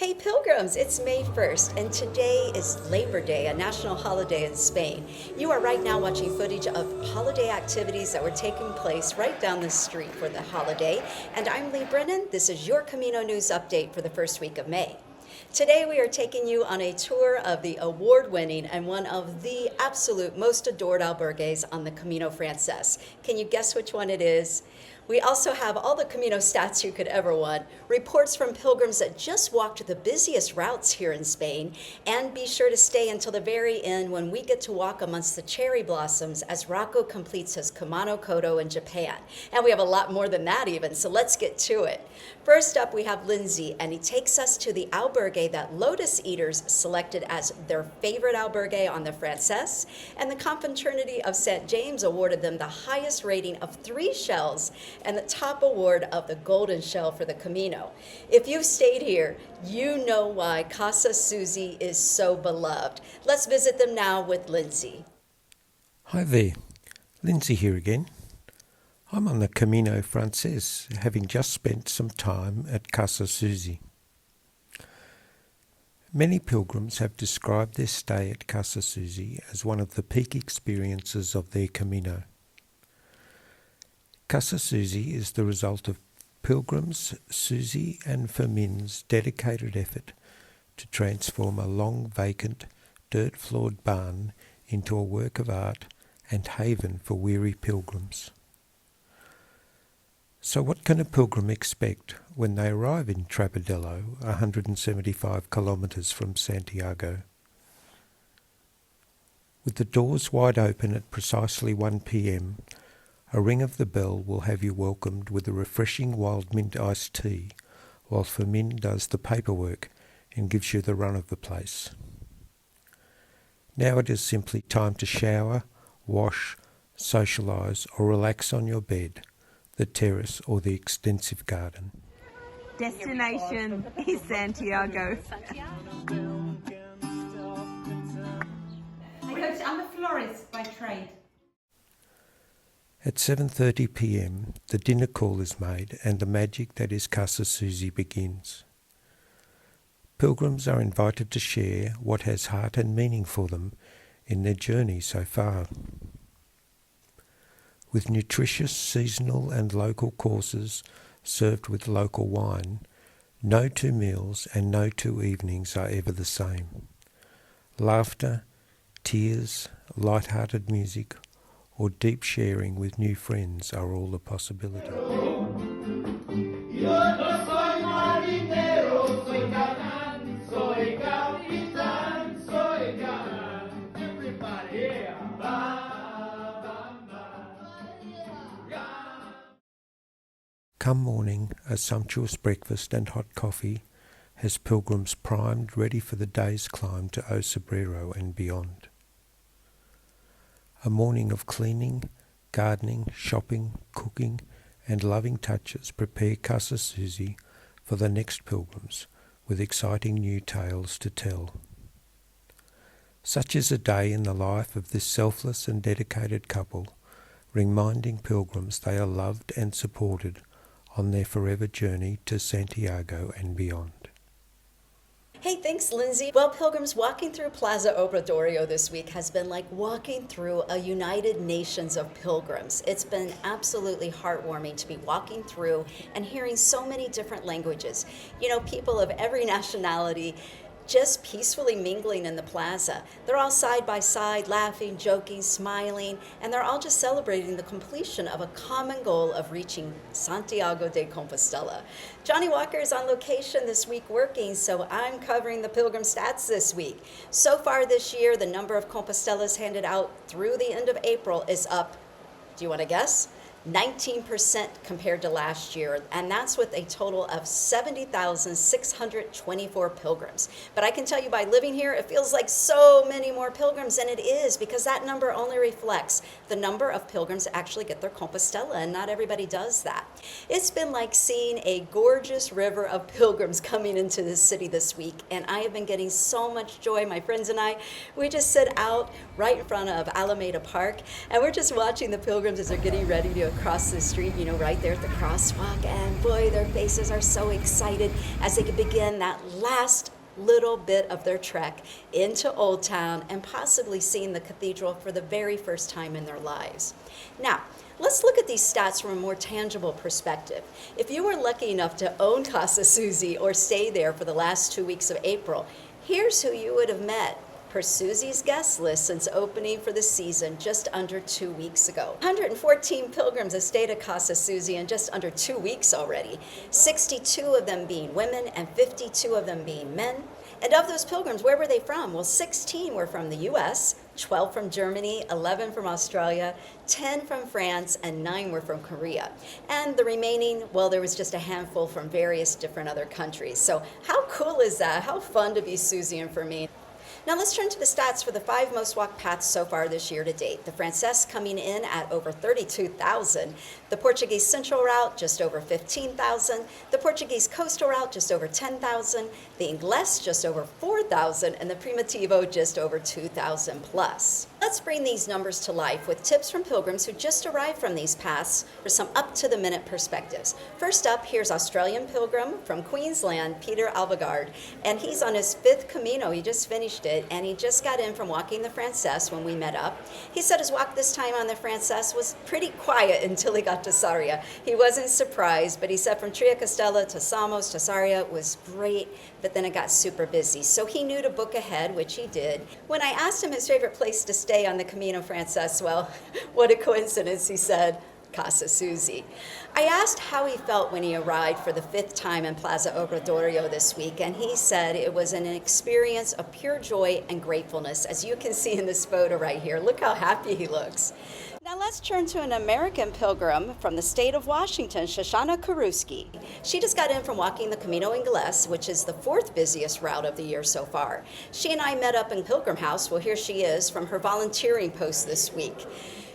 Hey Pilgrims, it's May 1st, and today is Labor Day, a national holiday in Spain. You are right now watching footage of holiday activities that were taking place right down the street for the holiday. And I'm Leigh Brennan. This is your Camino News Update for the first week of May. Today we are taking you on a tour of the award-winning and one of the absolute most adored albergues on the Camino Frances. Can you guess which one it is? We also have all the Camino stats you could ever want, reports from pilgrims that just walked the busiest routes here in Spain, and be sure to stay until the very end when we get to walk amongst the cherry blossoms as Rocco completes his Kumamoto in Japan. And we have a lot more than that even, so let's get to it. First up, we have Lindsay, and he takes us to the albergue that Lotus Eaters selected as their favorite albergue on the Frances, and the Confraternity of St. James awarded them the highest rating of 3 shells and the top award of the Golden Shell for the Camino. If you've stayed here, you know why Casa Susi is so beloved. Let's visit them now with Lindsay. Hi there, Lindsay here again. I'm on the Camino Frances, having just spent some time at Casa Susi. Many pilgrims have described their stay at Casa Susi as one of the peak experiences of their Camino. Casa Susi is the result of Pilgrims, Susi and Fermin's dedicated effort to transform a long vacant, dirt-floored barn into a work of art and haven for weary pilgrims. So what can a pilgrim expect when they arrive in Trapadello, 175 kilometres from Santiago? With the doors wide open at precisely 1 p.m, a ring of the bell will have you welcomed with a refreshing wild mint iced tea, while Fermin does the paperwork and gives you the run of the place. Now it is simply time to shower, wash, socialise or relax on your bed, the terrace or the extensive garden. Destination is Santiago. I'm a florist by trade. At 7:30 p.m, the dinner call is made and the magic that is Casa Susi begins. Pilgrims are invited to share what has heart and meaning for them in their journey so far. With nutritious seasonal and local courses served with local wine, no 2 meals and no 2 evenings are ever the same. Laughter, tears, light-hearted music, or deep sharing with new friends are all a possibility. Come morning, a sumptuous breakfast and hot coffee has pilgrims primed ready for the day's climb to O Sobrero and beyond. A morning of cleaning, gardening, shopping, cooking and loving touches prepare Casa Susi for the next pilgrims with exciting new tales to tell. Such is a day in the life of this selfless and dedicated couple, reminding pilgrims they are loved and supported on their forever journey to Santiago and beyond. Hey, thanks, Lindsay. Well, pilgrims, walking through Plaza Obradorio this week has been like walking through a United Nations of pilgrims. It's been absolutely heartwarming to be walking through and hearing so many different languages. You know, people of every nationality just peacefully mingling in the plaza. They're all side by side, laughing, joking, smiling, and they're all just celebrating the completion of a common goal of reaching Santiago de Compostela. Johnny Walker is on location this week working, so I'm covering the pilgrim stats this week. So far this year, the number of Compostelas handed out through the end of April is up, do you want to guess? 19% compared to last year, and that's with a total of 70,624 pilgrims. But I can tell you by living here, it feels like so many more pilgrims, and it is, because that number only reflects the number of pilgrims that actually get their Compostela, and not everybody does that. It's been like seeing a gorgeous river of pilgrims coming into the city this week, and I have been getting so much joy. My friends and I, we just sit out right in front of Alameda Park, and we're just watching the pilgrims as they're getting ready to across the street, right there at the crosswalk, and boy, their faces are so excited as they can begin that last little bit of their trek into Old Town and possibly seeing the cathedral for the very first time in their lives. Now, let's look at these stats from a more tangible perspective. If you were lucky enough to own Casa Susi or stay there for the last 2 weeks of April, here's who you would have met per Susi's guest list since opening for the season just under 2 weeks ago. 114 pilgrims have stayed at Casa Susi in just under 2 weeks already, 62 of them being women and 52 of them being men. And of those pilgrims, where were they from? Well, 16 were from the US, 12 from Germany, 11 from Australia, 10 from France, and 9 were from Korea. And the remaining, well, there was just a handful from various different other countries. So how cool is that? How fun to be Susi and Fermin. Now let's turn to the stats for the 5 most walked paths so far this year to date. The Frances coming in at over 32,000, the Portuguese Central Route just over 15,000, the Portuguese Coastal Route just over 10,000, the Ingles just over 4,000, and the Primitivo just over 2,000 plus. Let's bring these numbers to life with tips from pilgrims who just arrived from these paths for some up-to-the-minute perspectives. First up, here's Australian pilgrim from Queensland, Peter Albergue, and he's on his 5th Camino. He just finished it, and he just got in from walking the Frances when we met up. He said his walk this time on the Frances was pretty quiet until he got to Sarria. He wasn't surprised, but he said from Compostela to Samos to Sarria was great, but then it got super busy. So he knew to book ahead, which he did. When I asked him his favorite place to stay on the Camino Frances, well, what a coincidence, he said, Casa Susi. I asked how he felt when he arrived for the 5th time in Plaza Obradorio this week, and he said it was an experience of pure joy and gratefulness, as you can see in this photo right here. Look how happy he looks. Now let's turn to an American pilgrim from the state of Washington, Shoshana Kerewsky. She just got in from walking the Camino Ingles, which is the 4th busiest route of the year so far. She and I met up in Pilgrim House. Well, here she is from her volunteering post this week.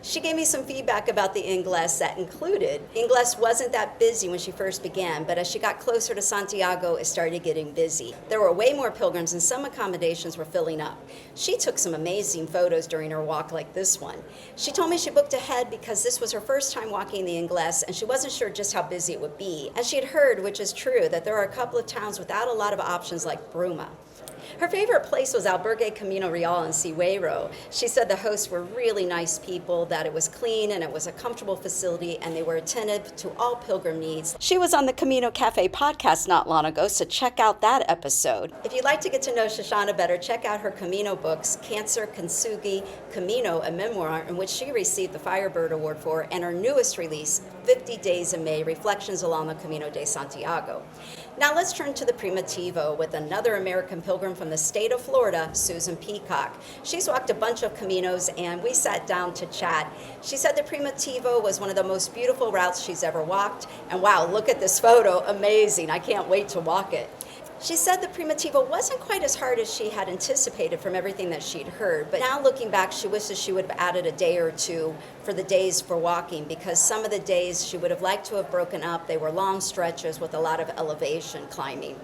She gave me some feedback about the Ingles that included, Ingles wasn't that busy when she first began, but as she got closer to Santiago, it started getting busy. There were way more pilgrims and some accommodations were filling up. She took some amazing photos during her walk like this one. She told me she booked ahead because this was her first time walking the Ingles and she wasn't sure just how busy it would be. As she had heard, which is true, that there are a couple of towns without a lot of options like Bruma. Her favorite place was Albergue Camino Real in Ciguero. She said the hosts were really nice people, that it was clean and it was a comfortable facility, and they were attentive to all pilgrim needs. She was on the Camino Cafe podcast not long ago, so check out that episode. If you'd like to get to know Shoshana better, check out her Camino books, Cancer, Kintsugi, Camino, a memoir in which she received the Firebird Award for, and her newest release, 50 Days in May, Reflections Along the Camino de Santiago. Now let's turn to the Primitivo with another American pilgrim from the state of Florida, Susan Peacock. She's walked a bunch of Caminos and we sat down to chat. She said the Primitivo was one of the most beautiful routes she's ever walked. And wow, look at this photo, amazing. I can't wait to walk it. She said the Primitivo wasn't quite as hard as she had anticipated from everything that she'd heard, but now looking back, she wishes she would have added a day or two for the days for walking, because some of the days she would have liked to have broken up. They were long stretches with a lot of elevation climbing.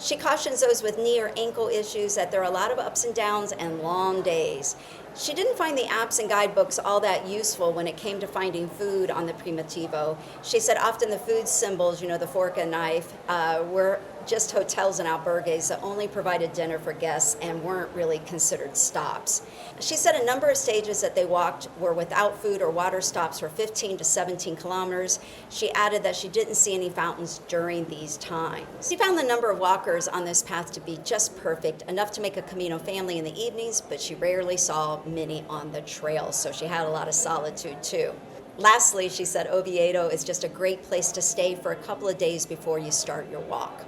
She cautions those with knee or ankle issues that there are a lot of ups and downs and long days. She didn't find the apps and guidebooks all that useful when it came to finding food on the Primitivo. She said often the food symbols, the fork and knife, were just hotels and albergues that only provided dinner for guests and weren't really considered stops. She said a number of stages that they walked were without food or water stops for 15 to 17 kilometers. She added that she didn't see any fountains during these times. She found the number of walkers on this path to be just perfect, enough to make a Camino family in the evenings, but she rarely saw many on the trail, so she had a lot of solitude too. Lastly, she said Oviedo is just a great place to stay for a couple of days before you start your walk.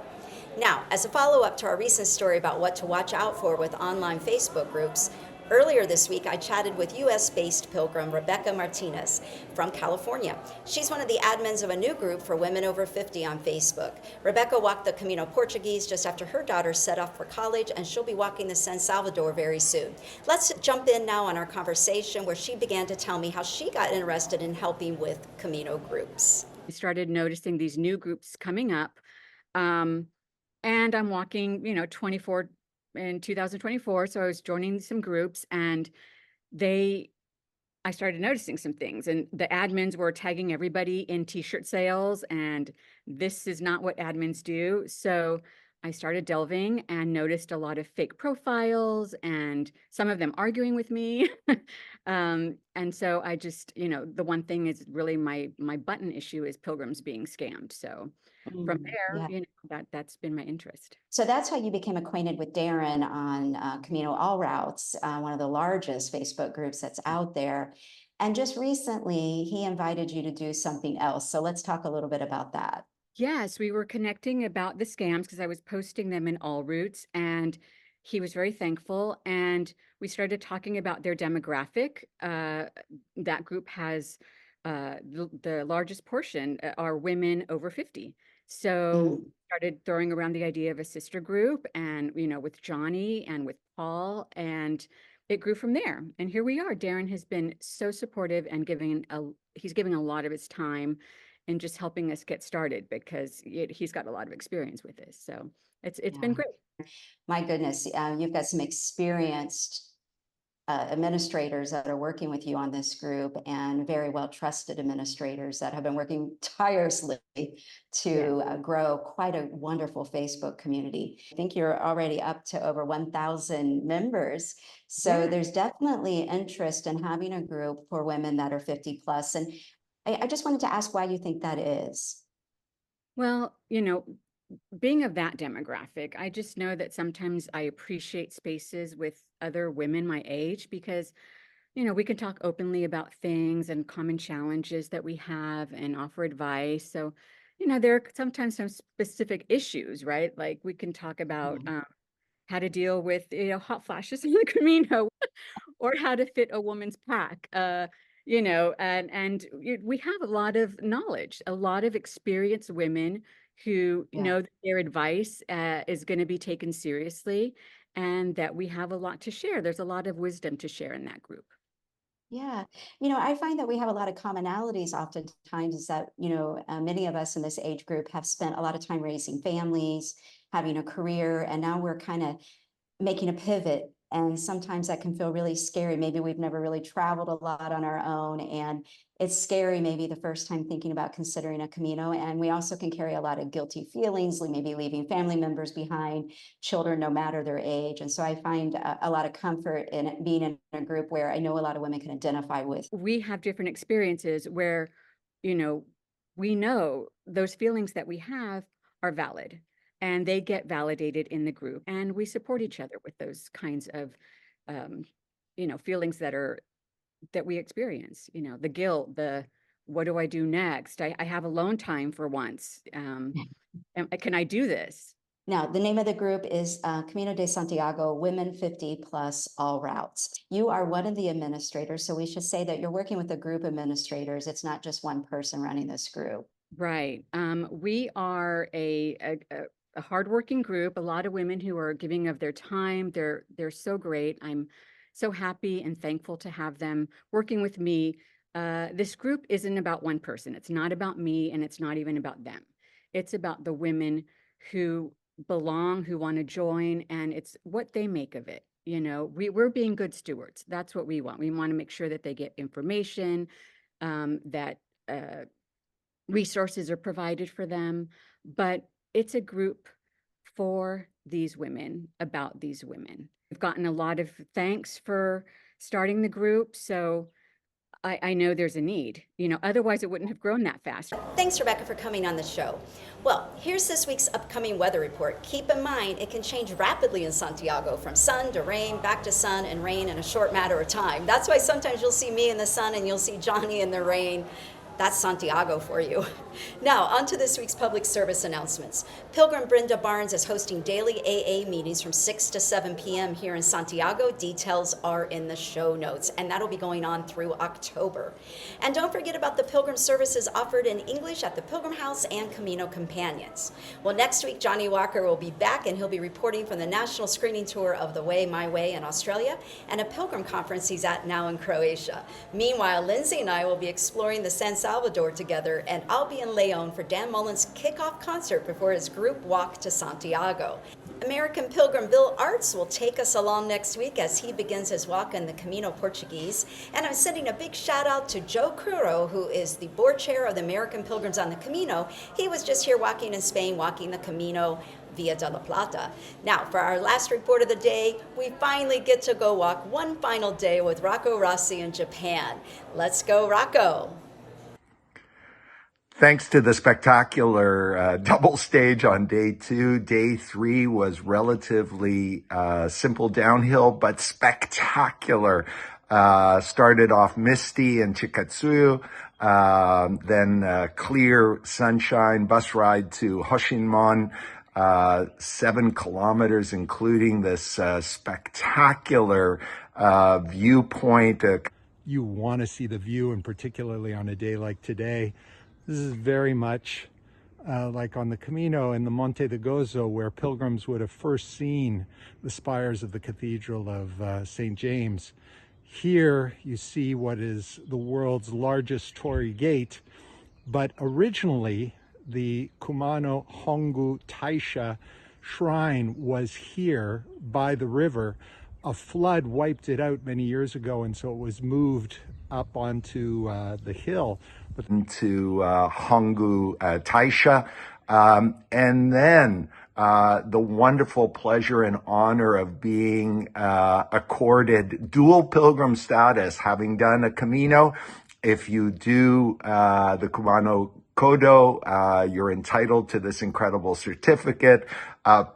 Now, as a follow-up to our recent story about what to watch out for with online Facebook groups, earlier this week I chatted with U.S.-based pilgrim Rebecca Martinez from California. She's one of the admins of a new group for women over 50 on Facebook. Rebecca walked the Camino Portuguese just after her daughter set off for college, and she'll be walking the San Salvador very soon. Let's jump in now on our conversation where she began to tell me how she got interested in helping with Camino groups. I started noticing these new groups coming up. And I'm walking, 24 in 2024. So I was joining some groups and they I started noticing some things, and the admins were tagging everybody in t-shirt sales, and this is not what admins do. So I started delving and noticed a lot of fake profiles and some of them arguing with me. And so I just, the one thing is really my button issue is Pilgrims being scammed. So from there, Yeah. that's been my interest. So that's how you became acquainted with Darren on Camino All Routes, one of the largest Facebook groups that's out there. And just recently, he invited you to do something else. So let's talk a little bit about that. Yes, we were connecting about the scams because I was posting them in all routes, and he was very thankful. And we started talking about their demographic. That group has the largest portion are women over 50. So started throwing around the idea of a sister group, and with Johnny and with Paul, and it grew from there. And here we are. Darren has been so supportive and he's giving a lot of his time and just helping us get started because he's got a lot of experience with this. So it's been great. My goodness, you've got some experienced administrators that are working with you on this group, and very well trusted administrators that have been working tirelessly to grow quite a wonderful Facebook community. I think you're already up to over 1,000 members. So there's definitely interest in having a group for women that are 50 plus. And I just wanted to ask why you think that is. Well, being of that demographic, I just know that sometimes I appreciate spaces with other women my age because, we can talk openly about things and common challenges that we have and offer advice. So, there are sometimes some specific issues, right? Like we can talk about how to deal with, hot flashes in the Camino or how to fit a woman's pack. And we have a lot of knowledge, a lot of experienced women who know that their advice is going to be taken seriously and that we have a lot to share. There's a lot of wisdom to share in that group. Yeah, I find that we have a lot of commonalities oftentimes is that, many of us in this age group have spent a lot of time raising families, having a career, and now we're kind of making a pivot. And sometimes that can feel really scary. Maybe we've never really traveled a lot on our own, and it's scary maybe the first time thinking about considering a Camino. And we also can carry a lot of guilty feelings, maybe leaving family members behind, children, no matter their age. And so I find a lot of comfort in it being in a group where I know a lot of women can identify with. We have different experiences where, we know those feelings that we have are valid and they get validated in the group, and we support each other with those kinds of feelings that we experience, the guilt, the what do I do next? I have alone time for once. Can I do this? Now, the name of the group is Camino de Santiago, Women 50 Plus All Routes. You are one of the administrators, so we should say that you're working with a group of administrators. It's not just one person running this group. Right. We are a hardworking group, a lot of women who are giving of their time. They're so great. I'm so happy and thankful to have them working with me. This group isn't about one person. It's not about me, and it's not even about them. It's about the women who belong, who want to join, and it's what they make of it. We're being good stewards. That's what we want. We want to make sure that they get information, that resources are provided for them, but it's a group for these women, about these women. We've gotten a lot of thanks for starting the group, so I know there's a need. Otherwise it wouldn't have grown that fast. Thanks, Rebecca, for coming on the show. Well, here's this week's upcoming weather report. Keep in mind, it can change rapidly in Santiago from sun to rain, back to sun and rain in a short matter of time. That's why sometimes you'll see me in the sun and you'll see Johnny in the rain. That's Santiago for you. Now, on to this week's public service announcements. Pilgrim Brenda Barnes is hosting daily AA meetings from 6 to 7 p.m. here in Santiago. Details are in the show notes, and that'll be going on through October. And don't forget about the Pilgrim services offered in English at the Pilgrim House and Camino Companions. Well, next week, Johnny Walker will be back, and he'll be reporting from the national screening tour of The Way, My Way in Australia and a Pilgrim conference he's at now in Croatia. Meanwhile, Lindsay and I will be exploring the San Salvador together, and I'll be in León for Dan Mullen's kickoff concert before his group walk to Santiago. American Pilgrim Bill Arts will take us along next week as he begins his walk in the Camino Portuguese. And I'm sending a big shout out to Joe Curro, who is the board chair of the American Pilgrims on the Camino. He was just here walking in Spain, walking the Camino Via de la Plata. Now, for our last report of the day, we finally get to go walk one final day with Rocco Rossi in Japan. Let's go, Rocco. Thanks to the spectacular double stage on day 2, day 3 was relatively simple downhill, but spectacular. Started off misty in Chikatsuyu, then clear sunshine, bus ride to Hoshinmon, 7 kilometers, including this spectacular viewpoint. You want to see the view, and particularly on a day like today. This is very much like on the Camino in the Monte de Gozo, where pilgrims would have first seen the spires of the Cathedral of St. James. Here you see what is the world's largest torii gate, but originally the Kumano Hongu Taisha shrine was here by the river. A flood wiped it out many years ago, and so it was moved up onto the hill. To Hongu Taisha, and then the wonderful pleasure and honor of being accorded dual pilgrim status, having done a Camino. If you do the Kumano Kodo, you're entitled to this incredible certificate,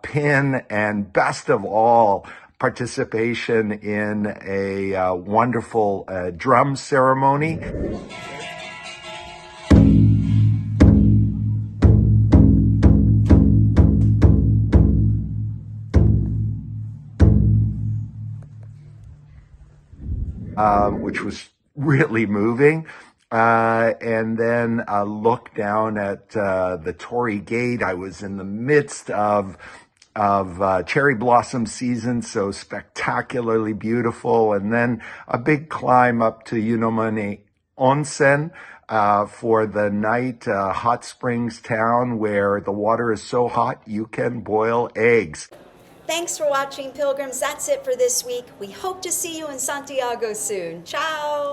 pin, and best of all, participation in a wonderful drum ceremony. Which was really moving. And then look down at the Torii Gate. I was in the midst of cherry blossom season, so spectacularly beautiful. And then a big climb up to Yunomane Onsen for the night, hot springs town where the water is so hot you can boil eggs. Thanks for watching, Pilgrims. That's it for this week. We hope to see you in Santiago soon. Ciao.